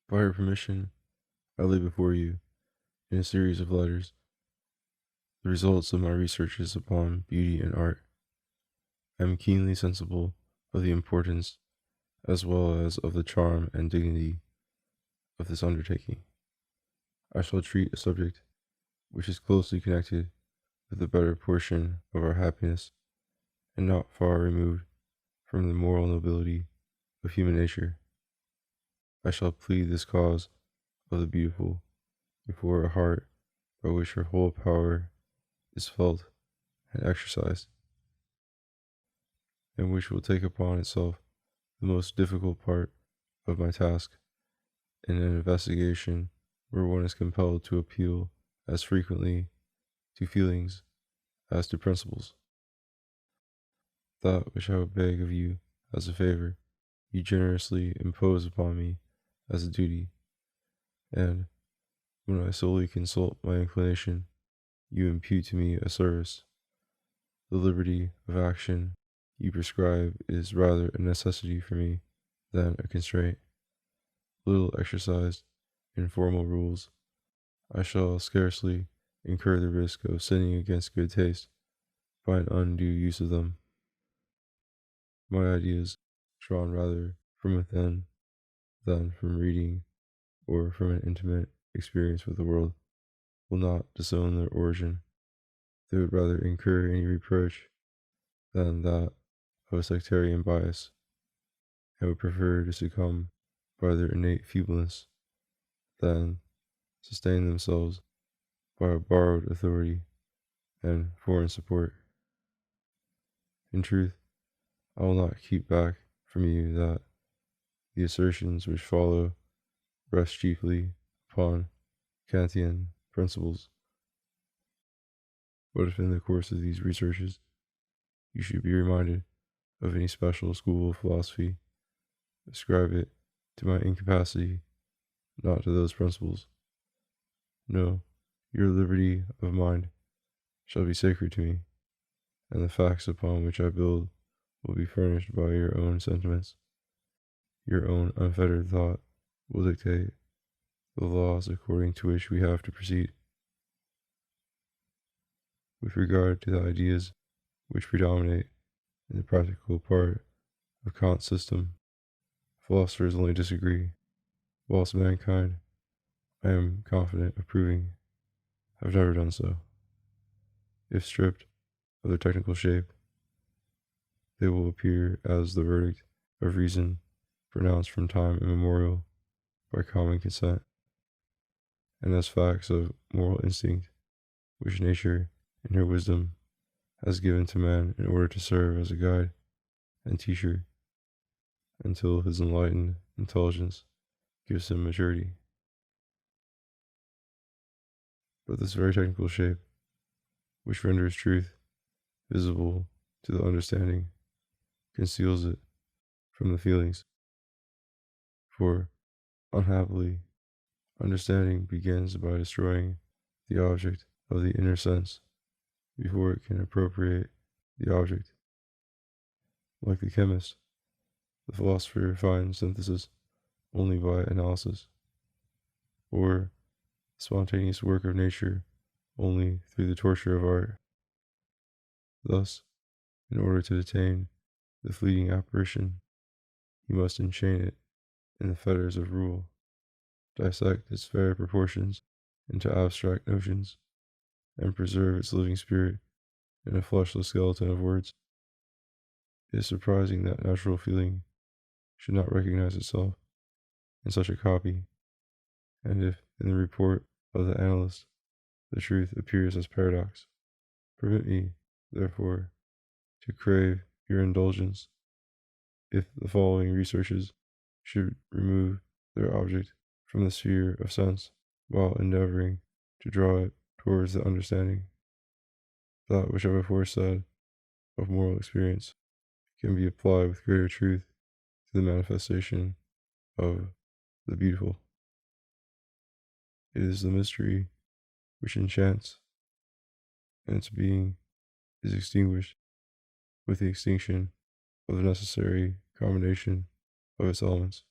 By your permission, I lay before you, in a series of letters, the results of my researches upon beauty and art. I am keenly sensible of the importance as well as of the charm and dignity of this undertaking. I shall treat a subject which is closely connected with the better portion of our happiness and not far removed from the moral nobility of human nature. I shall plead this cause of the beautiful before a heart by which her whole power is felt and exercised, and which will take upon itself the most difficult part of my task in an investigation where one is compelled to appeal as frequently to feelings as to principles. That which I would beg of you as a favor, you generously impose upon me as a duty, and when I solely consult my inclination, you impute to me a service. The liberty of action you prescribe is rather a necessity for me than a constraint. Little exercised in formal rules, I shall scarcely incur the risk of sinning against good taste by an undue use of them. My ideas, drawn rather from within than from reading or from an intimate experience with the world, will not disown their origin. They would rather incur any reproach than that of a sectarian bias, and would prefer to succumb by their innate feebleness than sustain themselves by a borrowed authority and foreign support. In truth, I will not keep back from you that the assertions which follow rest chiefly upon Kantian principles. But if in the course of these researches you should be reminded of any special school of philosophy, ascribe it to my incapacity, not to those principles. No, your liberty of mind shall be sacred to me, and the facts upon which I build will be furnished by your own sentiments. Your own unfettered thought will dictate the laws according to which we have to proceed. With regard to the ideas which predominate in the practical part of Kant's system, philosophers only disagree, whilst mankind, I am confident of proving, have never done so. If stripped of their technical shape, they will appear as the verdict of reason pronounced from time immemorial by common consent, and as facts of moral instinct which nature, in her wisdom, has given to man in order to serve as a guide and teacher until his enlightened intelligence gives him maturity. But this very technical shape, which renders truth visible to the understanding, conceals it from the feelings. For, unhappily, understanding begins by destroying the object of the inner sense before it can appropriate the object. Like the chemist, the philosopher finds synthesis only by analysis, or the spontaneous work of nature only through the torture of art. Thus, in order to attain the fleeting apparition, you must enchain it in the fetters of rule, dissect its fair proportions into abstract notions, and preserve its living spirit in a fleshless skeleton of words. It is surprising that natural feeling should not recognize itself in such a copy, and if in the report of the analyst the truth appears as paradox. Permit me, therefore, to crave your indulgence if the following researches should remove their object from the sphere of sense while endeavoring to draw it towards the understanding. That which I before said of moral experience can be applied with greater truth to the manifestation of the beautiful. It is the mystery which enchants, and its being is extinguished with the extinction of the necessary combination of its elements.